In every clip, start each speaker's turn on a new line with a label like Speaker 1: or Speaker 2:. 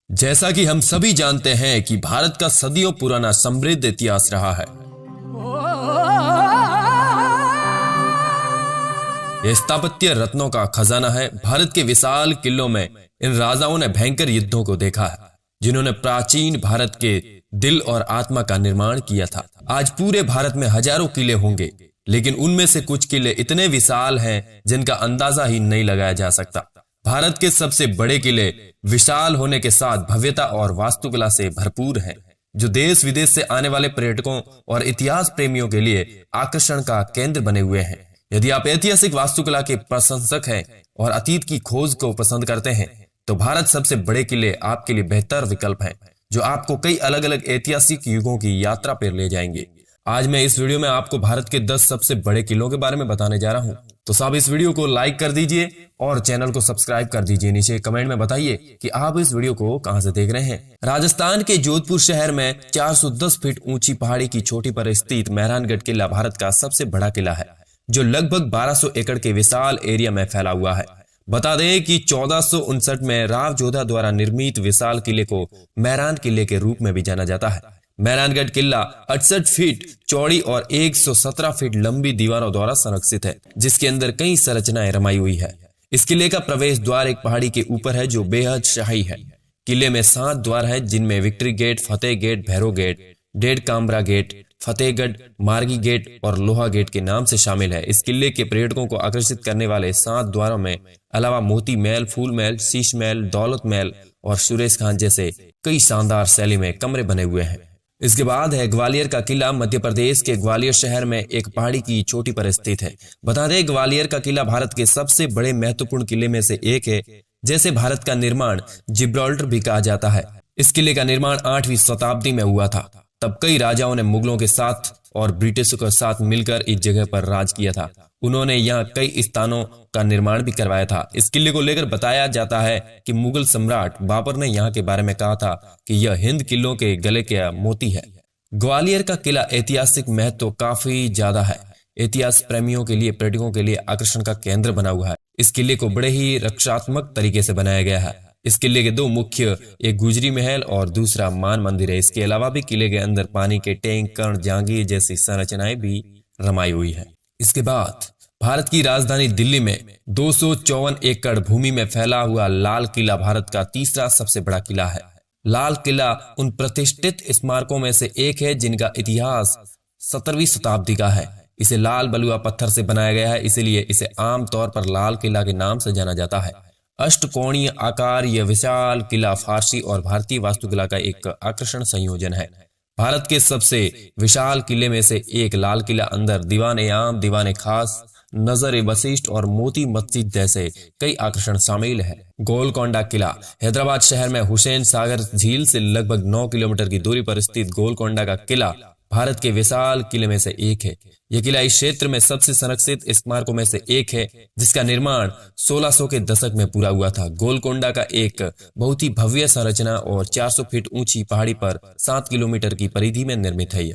Speaker 1: जैसा कि हम सभी जानते हैं कि भारत का सदियों पुराना समृद्ध इतिहास रहा है। यह स्थापत्य रत्नों का खजाना है। भारत के विशाल किलों में इन राजाओं ने भयंकर युद्धों को देखा है, जिन्होंने प्राचीन भारत के दिल और आत्मा का निर्माण किया था। आज पूरे भारत में हजारों किले होंगे, लेकिन उनमें से कुछ किले इतने विशाल हैं जिनका अंदाजा ही नहीं लगाया जा सकता। भारत के सबसे बड़े किले विशाल होने के साथ भव्यता और वास्तुकला से भरपूर हैं, जो देश विदेश से आने वाले पर्यटकों और इतिहास प्रेमियों के लिए आकर्षण का केंद्र बने हुए हैं। यदि आप ऐतिहासिक वास्तुकला के प्रशंसक हैं और अतीत की खोज को पसंद करते हैं, तो भारत सबसे बड़े किले आपके लिए बेहतर विकल्प हैं, जो आपको कई अलग अलग ऐतिहासिक युगों की यात्रा पर ले जाएंगे। आज मैं इस वीडियो में आपको भारत के 10 सबसे बड़े किलों के बारे में बताने जा रहा हूं। तो साहब, इस वीडियो को लाइक कर दीजिए और चैनल को सब्सक्राइब कर दीजिए। नीचे कमेंट में बताइए कि आप इस वीडियो को कहां से देख रहे हैं। राजस्थान के जोधपुर शहर में 410 फीट ऊंची पहाड़ी की चोटी पर स्थित मेहरानगढ़ किला भारत का सबसे बड़ा किला है, जो लगभग 1200 एकड़ के विशाल एरिया में फैला हुआ है। बता दें कि 1459 में राव जोधा द्वारा निर्मित विशाल किले को मेहरान किले के रूप में भी जाना जाता है। मेहरानगढ़ किला 68 फीट चौड़ी और 117 फीट लंबी दीवारों द्वारा संरक्षित है, जिसके अंदर कई संरचनाएं रमाई हुई है। इस किले का प्रवेश द्वार एक पहाड़ी के ऊपर है, जो बेहद शाही है। किले में 7 द्वार है, जिनमें विक्ट्री गेट, फतेह गेट, भैरव गेट, डेढ़ कामरा गेट, फतेहगढ़, मार्गी गेट और लोहा गेट के नाम से शामिल है। इस किले के पर्यटकों को आकर्षित करने वाले 7 द्वारों में अलावा मोती महल, फूल महल, शीश महल, दौलत महल और सुरेश खान जैसे कई शानदार शैली में कमरे बने हुए हैं। इसके बाद है ग्वालियर का किला। मध्य प्रदेश के ग्वालियर शहर में एक पहाड़ी की चोटी पर स्थित है। बता दें, ग्वालियर का किला भारत के सबसे बड़े महत्वपूर्ण किले में से एक है। जैसे भारत का निर्माण जिब्राल्टर भी कहा जाता है। इस किले का निर्माण 8वीं शताब्दी में हुआ था। तब कई राजाओं ने मुगलों के साथ और ब्रिटिशों के साथ मिलकर इस जगह पर राज किया था। उन्होंने यहाँ कई स्थानों का निर्माण भी करवाया था। इस किले को लेकर बताया जाता है कि मुगल सम्राट बाबर ने यहाँ के बारे में कहा था कि यह हिंद किलों के गले के मोती है। ग्वालियर का किला ऐतिहासिक महत्व काफी ज्यादा है। इतिहास प्रेमियों के लिए, पर्यटकों के लिए आकर्षण का केंद्र बना हुआ है। इस किले को बड़े ही रक्षात्मक तरीके से बनाया गया है। इस किले के 2 मुख्य, एक गुजरी महल और दूसरा मान मंदिर है। इसके अलावा भी किले के अंदर पानी के टैंक, कर्ण, जहांगीर जैसी संरचनाएं भी रमाई हुई है। इसके बाद भारत की राजधानी दिल्ली में 254 एकड़ भूमि में फैला हुआ लाल किला भारत का तीसरा सबसे बड़ा किला है। लाल किला उन प्रतिष्ठित स्मारकों में से एक है जिनका इतिहास 17वीं शताब्दी का है। इसे लाल बलुआ पत्थर से बनाया गया है, इसीलिए इसे आमतौर पर लाल किला के नाम से जाना जाता है। अष्टकोणीय आकार यह विशाल किला फारसी और भारतीय वास्तुकला का एक आकर्षण संयोजन है। भारत के सबसे विशाल किले में से एक लाल किला अंदर दीवाने आम, दीवाने खास, नजर वशिष्ठ और मोती मस्जिद जैसे कई आकर्षण शामिल है। गोलकोंडा किला हैदराबाद शहर में हुसैन सागर झील से लगभग 9 किलोमीटर की दूरी पर स्थित गोलकोंडा का किला भारत के विशाल किले में से एक है। यह किला इस क्षेत्र में सबसे संरक्षित स्मारकों में से एक है, जिसका निर्माण 1600 के दशक में पूरा हुआ था। गोलकोंडा का एक बहुत ही भव्य संरचना और 400 फीट ऊंची पहाड़ी पर 7 किलोमीटर की परिधि में निर्मित है।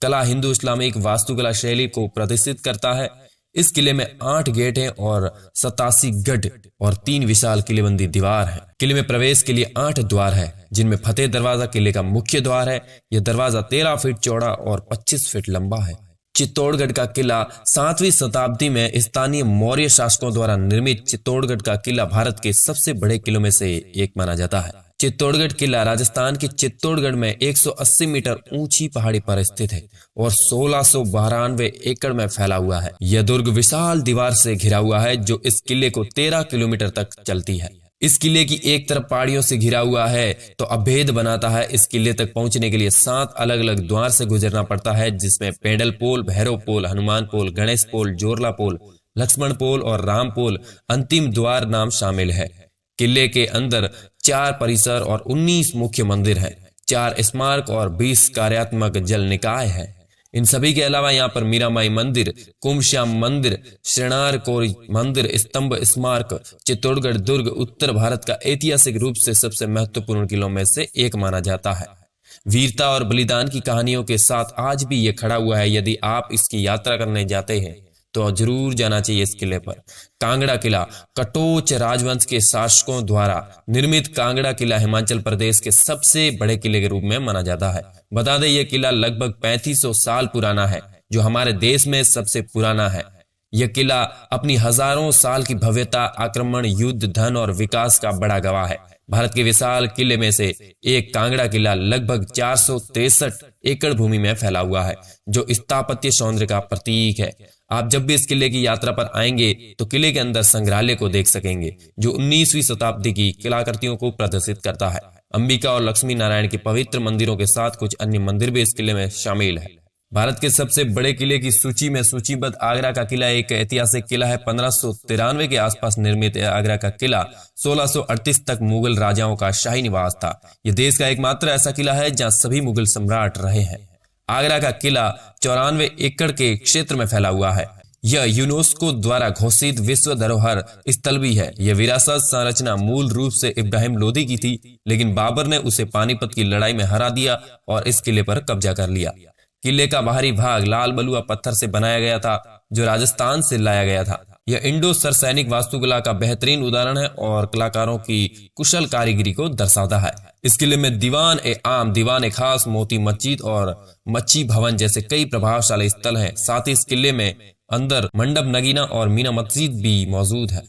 Speaker 1: कला हिंदू इस्लामिक वास्तुकला शैली को प्रदर्शित करता है। इस किले में 8 गेट हैं और 87 गढ़ और 3 विशाल किलेबंदी दीवार है। किले में प्रवेश के लिए 8 द्वार है, जिनमें फतेह दरवाजा किले का मुख्य द्वार है। यह दरवाजा 13 फीट चौड़ा और 25 फीट लंबा है। चित्तौड़गढ़ का किला 7वीं शताब्दी में स्थानीय मौर्य शासकों द्वारा निर्मित चित्तौड़गढ़ का किला भारत के सबसे बड़े किलों में से एक माना जाता है। चित्तौड़गढ़ किला राजस्थान के चित्तौड़गढ़ में 180 मीटर ऊंची पहाड़ी पर स्थित है और 1692 एकड़ में फैला हुआ है। यह दुर्ग विशाल दीवार से घिरा हुआ है, जो इस किले को 13 किलोमीटर तक चलती है। इस किले की एक तरफ पहाड़ियों से घिरा हुआ है तो अभेद बनाता है। इस किले तक पहुंचने के लिए 7 अलग अलग द्वार से गुजरना पड़ता है, जिसमें पेंडल पोल, भैरव पोल, हनुमान पोल, गणेश पोल, जोरला पोल, लक्ष्मण पोल और राम पोल अंतिम द्वार नाम शामिल है। किले के अंदर 4 परिसर और 19 मुख्य मंदिर हैं, 4 स्मारक और 20 कार्यात्मक जल निकाय है। इन सभी के अलावा यहाँ पर मीरामाई मंदिर, कुंभश्याम मंदिर, श्रृंगार कोरी मंदिर, स्तंभ स्मारक, चित्तौड़गढ़ दुर्ग उत्तर भारत का ऐतिहासिक रूप से सबसे महत्वपूर्ण किलों में से एक माना जाता है। वीरता और बलिदान की कहानियों के साथ आज भी ये खड़ा हुआ है। यदि आप इसकी यात्रा करने जाते हैं तो जरूर जाना चाहिए इस किले पर। कांगड़ा किला कटोच राजवंश के शासकों द्वारा निर्मित कांगड़ा किला हिमाचल प्रदेश के सबसे बड़े किले के रूप में माना जाता है। बता दें, यह किला लगभग 3500 साल पुराना है, जो हमारे देश में सबसे पुराना है। यह किला अपनी हजारों साल की भव्यता, आक्रमण, युद्ध, धन और विकास का बड़ा गवाह है। भारत के विशाल किले में से एक कांगड़ा किला लगभग 463 एकड़ भूमि में फैला हुआ है, जो स्थापत्य सौंदर्य का प्रतीक है। आप जब भी इस किले की यात्रा पर आएंगे तो किले के अंदर संग्रहालय को देख सकेंगे, जो 19वीं शताब्दी की कलाकृतियों को प्रदर्शित करता है। अंबिका और लक्ष्मी नारायण के पवित्र मंदिरों के साथ कुछ अन्य मंदिर भी इस किले में शामिल है। भारत के सबसे बड़े किले की सूची में सूचीबद्ध आगरा का किला एक ऐतिहासिक किला है। 1593 के आसपास निर्मित आगरा का किला 1638 तक मुगल राजाओं का शाही निवास था। यह देश का एकमात्र ऐसा किला है जहां सभी मुगल सम्राट रहे हैं। आगरा का किला 94 एकड़ के क्षेत्र में फैला हुआ है। यह यूनेस्को द्वारा घोषित विश्व धरोहर स्थल भी है। यह विरासत संरचना मूल रूप से इब्राहिम लोदी की थी, लेकिन बाबर ने उसे पानीपत की लड़ाई में हरा दिया और इस किले पर कब्जा कर लिया। किले का बाहरी भाग लाल बलुआ पत्थर से बनाया गया था, जो राजस्थान से लाया गया था। यह इंडो सैनिक वास्तुकला का बेहतरीन उदाहरण है और कलाकारों की कुशल कारीगरी को दर्शाता है। इस किले में दीवान ए आम, दीवान ए खास, मोती मस्जिद और मच्छी भवन जैसे कई प्रभावशाली स्थल हैं। साथ ही इस किले में अंदर मंडप, नगीना और मीना मस्जिद भी मौजूद है।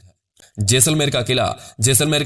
Speaker 1: जैसलमेर का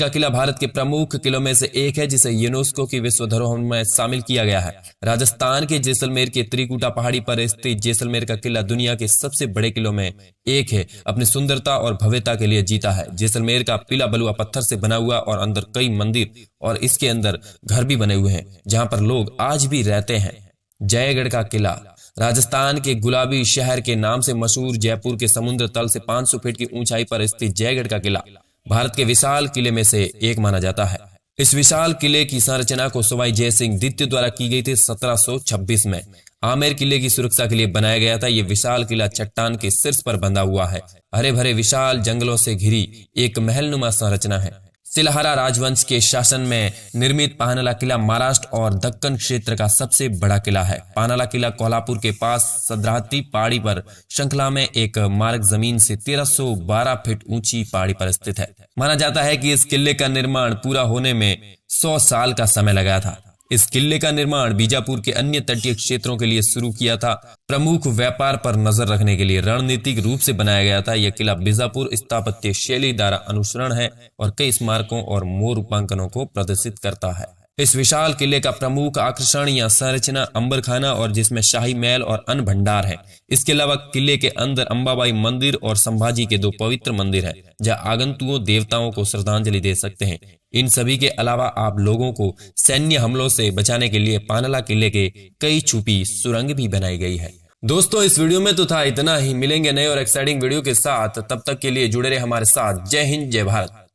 Speaker 1: किला भारत के प्रमुख किलों में से एक है, जिसे यूनेस्को की विश्व धरोहर में शामिल किया गया है। राजस्थान के जैसलमेर के त्रिकुटा पहाड़ी पर स्थित जैसलमेर का किला दुनिया के सबसे बड़े किलों में एक है। अपनी सुंदरता और भव्यता के लिए जीता है। जैसलमेर का किला बलुआ पत्थर से बना हुआ और अंदर कई मंदिर और इसके अंदर घर भी बने हुए हैं, जहां पर लोग आज भी रहते हैं। जयगढ़ का किला राजस्थान के गुलाबी शहर के नाम से मशहूर जयपुर के समुद्र तल से 500 फीट की ऊंचाई पर स्थित जयगढ़ का किला भारत के विशाल किले में से एक माना जाता है। इस विशाल किले की संरचना को सवाई जय सिंह द्वितीय द्वारा की गई थी 1726 में। आमेर किले की सुरक्षा के लिए बनाया गया था। यह विशाल किला चट्टान के शीर्ष पर बंधा हुआ है। हरे भरे विशाल जंगलों से घिरी एक महलनुमा संरचना है। सिलहरा राजवंश के शासन में निर्मित पाहनला किला महाराष्ट्र और दक्कन क्षेत्र का सबसे बड़ा किला है। पाहनला किला कोल्हापुर के पास सद्राहती पहाड़ी पर श्रृंखला में एक मार्ग जमीन से 1312 फीट ऊंची पहाड़ी पर स्थित है। माना जाता है कि इस किले का निर्माण पूरा होने में 100 साल का समय लगा था। इस किले का निर्माण बीजापुर के अन्य तटीय क्षेत्रों के लिए शुरू किया था। प्रमुख व्यापार पर नजर रखने के लिए रणनीतिक रूप से बनाया गया था। यह किला बीजापुर स्थापत्य शैली द्वारा अनुसरण है और कई स्मारकों और मोर रूपांकनों को प्रदर्शित करता है। इस विशाल किले का प्रमुख आकर्षण या संरचना अंबरखाना और जिसमें शाही महल और अन्न भंडार है। इसके अलावा किले के अंदर अंबाबाई मंदिर और संभाजी के 2 पवित्र मंदिर है, जहां आगंतुकों देवताओं को श्रद्धांजलि दे सकते हैं। इन सभी के अलावा आप लोगों को सैन्य हमलों से बचाने के लिए पाहनला किले के कई छुपी सुरंग भी बनाई गई है। दोस्तों, इस वीडियो में तो था इतना ही। मिलेंगे नए और एक्साइटिंग वीडियो के साथ, तब तक के लिए जुड़े रहे हमारे साथ। जय हिंद, जय भारत।